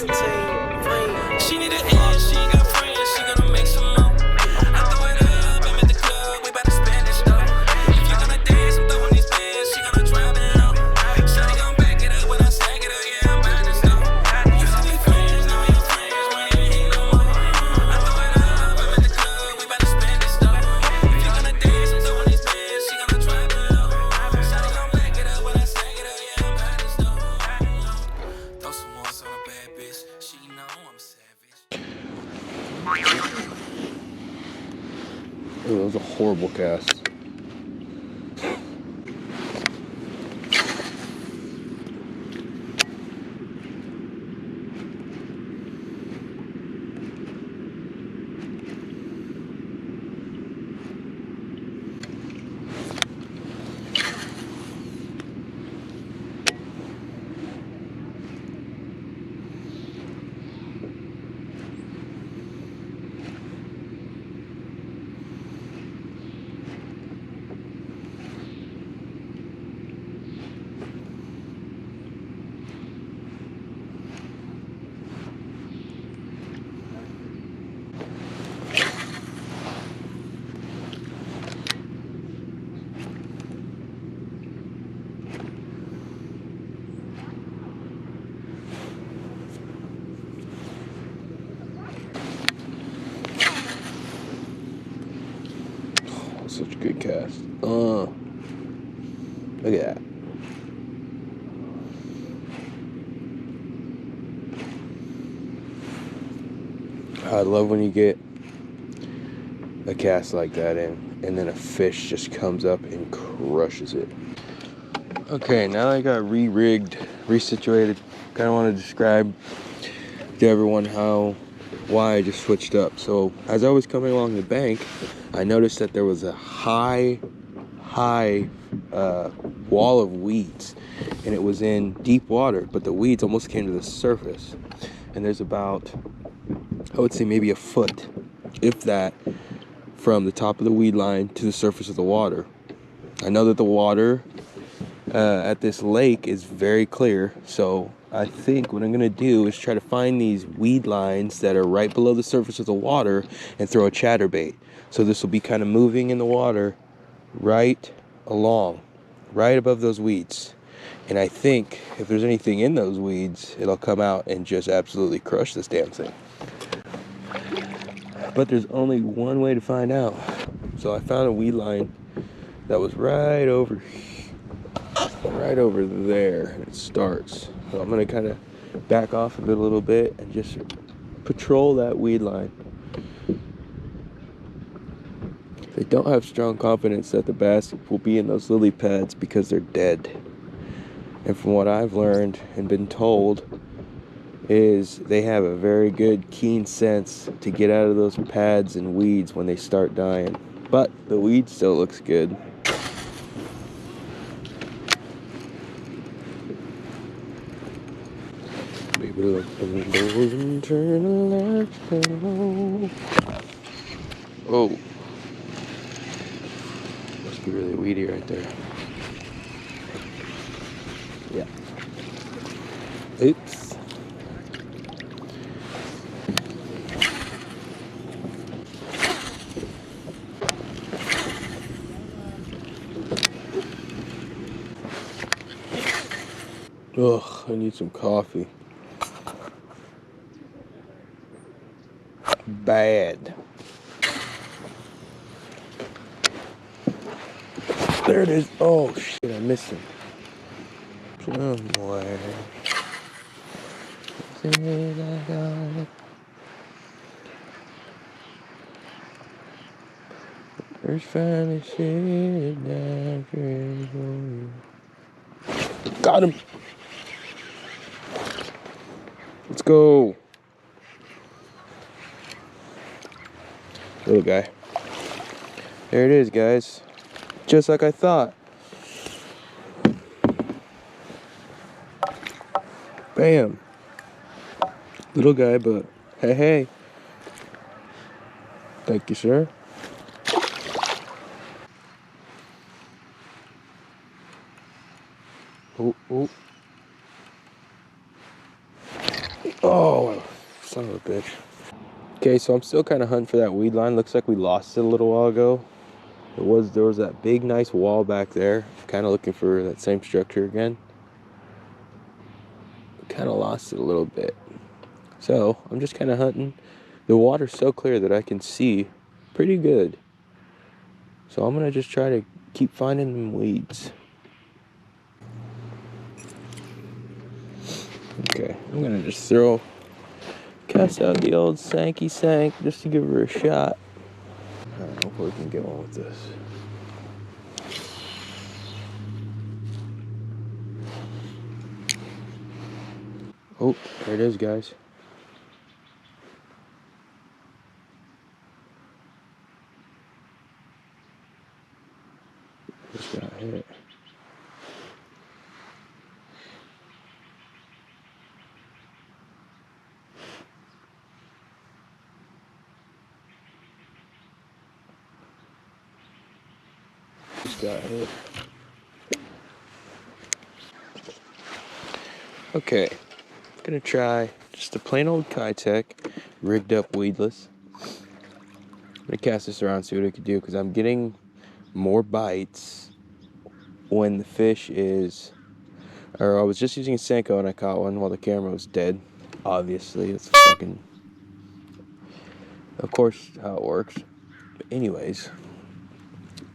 She need an end, she ain't got friends, she gonna make some more. I throw it up, I'm at the club, we bout to spend this though. If you gonna dance, I'm throwing these bands, she gonna drop it low. Shawty gon' back it up when I stack it up, yeah, I'm buying this though. You see me friends, now we your friends, we ain't hate no more. I throw it up, I'm at the club, we bout to spend this though. If you gonna dance, I'm throwing these bands, she gonna drop it low. Shawty gon' back it up when I stack it up, yeah, I'm buying this though. Throw some more on a bad bitch, she know I'm savage. Oh, that was a horrible cast. Such a good cast. Look at that. I love when you get a cast like that in, and then a fish just comes up and crushes it. Okay, now that I got re-rigged, resituated, kind of want to describe to everyone why I just switched up. So as I was coming along the bank, I noticed that there was a high wall of weeds, and it was in deep water, but the weeds almost came to the surface. And there's about, I would say maybe a foot, if that, from the top of the weed line to the surface of the water. I know that the water at this lake is very clear, so I think what I'm gonna do is try to find these weed lines that are right below the surface of the water and throw a chatterbait. So this will be kind of moving in the water right along, right above those weeds. And I think if there's anything in those weeds, it'll come out and just absolutely crush this damn thing. But there's only one way to find out. So I found a weed line that was right over there, and it starts. So I'm gonna kind of back off a little bit and just patrol that weed line. They don't have strong confidence that the bass will be in those lily pads because they're dead. And from what I've learned and been told, is they have a very good keen sense to get out of those pads and weeds when they start dying. But the weed still looks good. Baby, look in the doors and turn the lights down. Oh. Must be really weedy right there. Yeah. Oops. Ugh, I need some coffee. Bad. There it is. Oh shit, I missed him. Somewhere. There's finally shit down here. Got him. Let's go. Little guy. There it is, guys. Just like I thought. Bam. Little guy, but hey, hey. Thank you, sir. Oh, oh. Oh, son of a bitch. Okay, so I'm still kind of hunting for that weed line. Looks like we lost it a little while ago. There was that big nice wall back there. Kind of looking for that same structure again. Kind of lost it a little bit. So I'm just kind of hunting. The water's so clear that I can see pretty good. So I'm gonna just try to keep finding them weeds. Okay, I'm gonna just cast out the old Sankey Sank just to give her a shot. I don't know if we can get one with this. Oh, there it is, guys. Just got hit. Just got hit. Okay, I'm gonna try just a plain old Kitech, rigged up weedless. I'm gonna cast this around, see what I can do, because I'm getting more bites when the fish is, or I was just using a Senko and I caught one while the camera was dead. Obviously, it's fucking, of course, how it works. But anyways,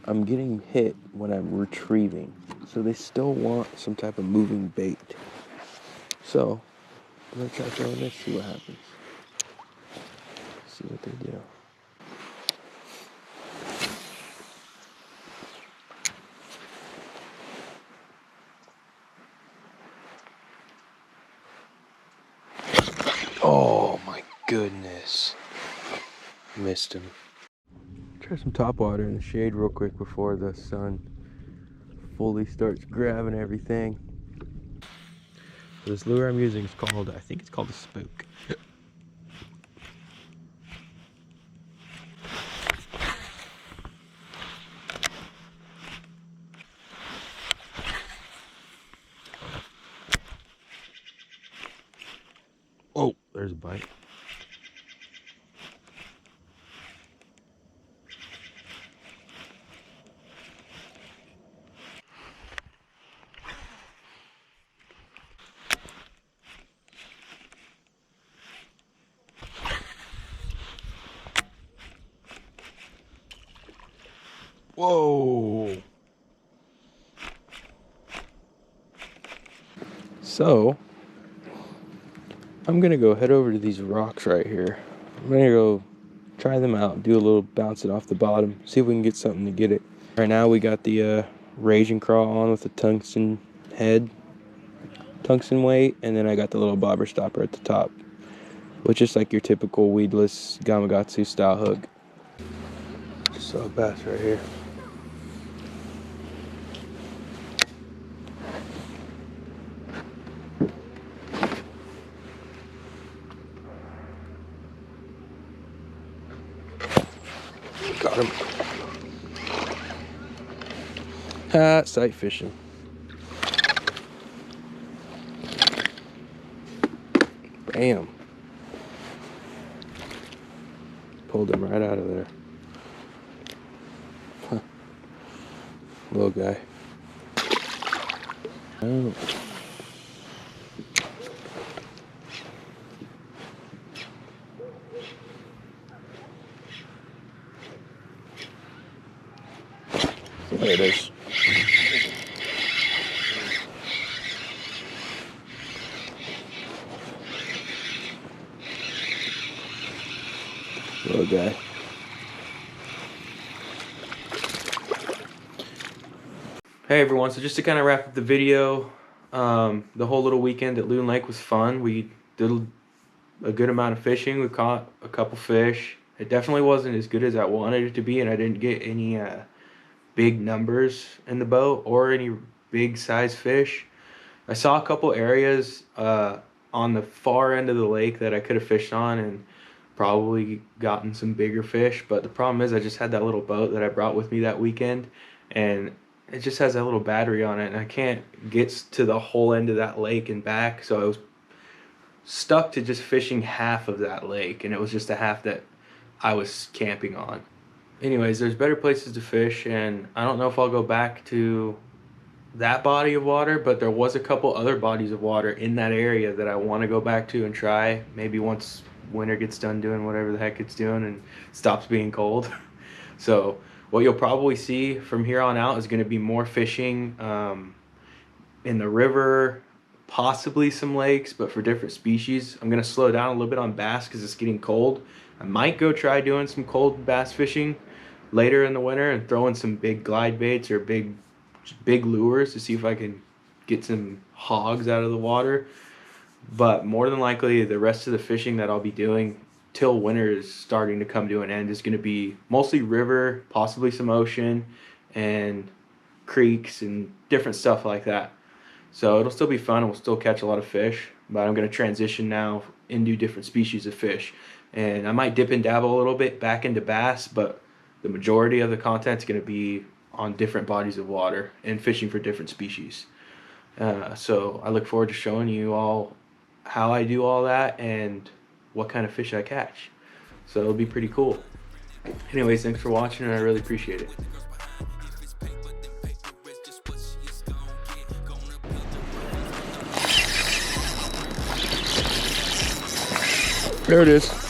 I'm getting hit when I'm retrieving, so they still want some type of moving bait. So I'm gonna try throwing this, see what happens. See what they do. Oh my goodness. Missed him. Try some top water in the shade real quick before the sun fully starts grabbing everything. This lure I'm using is called, I think it's called a spook. Oh, there's a bite. Whoa. So, I'm gonna go head over to these rocks right here. I'm gonna go try them out, do a little bouncing off the bottom, see if we can get something to get it. Right now we got the raging craw on with the tungsten head, tungsten weight, and then I got the little bobber stopper at the top, which is like your typical weedless Gamakatsu style hook. Just saw a bass right here. Got him. Ah, sight fishing. Bam. Pulled him right out of there. Huh. Little guy. Oh. There it is. Little guy. Hey everyone, so just to kind of wrap up the video, the whole little weekend at Loon Lake was fun. We did a good amount of fishing. We caught a couple fish. It definitely wasn't as good as I wanted it to be, and I didn't get any big numbers in the boat or any big size fish. I saw a couple areas on the far end of the lake that I could have fished on and probably gotten some bigger fish, but the problem is I just had that little boat that I brought with me that weekend, and it just has that little battery on it, and I can't get to the whole end of that lake and back, so I was stuck to just fishing half of that lake, and it was just a half that I was camping on. Anyways, there's better places to fish, and I don't know if I'll go back to that body of water, but there was a couple other bodies of water in that area that I want to go back to and try, maybe once winter gets done doing whatever the heck it's doing and stops being cold. So what you'll probably see from here on out is going to be more fishing in the river, possibly some lakes, but for different species. I'm going to slow down a little bit on bass because it's getting cold. I might go try doing some cold bass fishing later in the winter and throwing some big glide baits or big lures to see if I can get some hogs out of the water. But more than likely, the rest of the fishing that I'll be doing till winter is starting to come to an end is going to be mostly river, possibly some ocean, and creeks and different stuff like that. So it'll still be fun and we'll still catch a lot of fish, but I'm going to transition now into different species of fish. And I might dip and dabble a little bit back into bass, but the majority of the content is going to be on different bodies of water and fishing for different species. So I look forward to showing you all how I do all that and what kind of fish I catch. So it'll be pretty cool. Anyways, thanks for watching and I really appreciate it. There it is.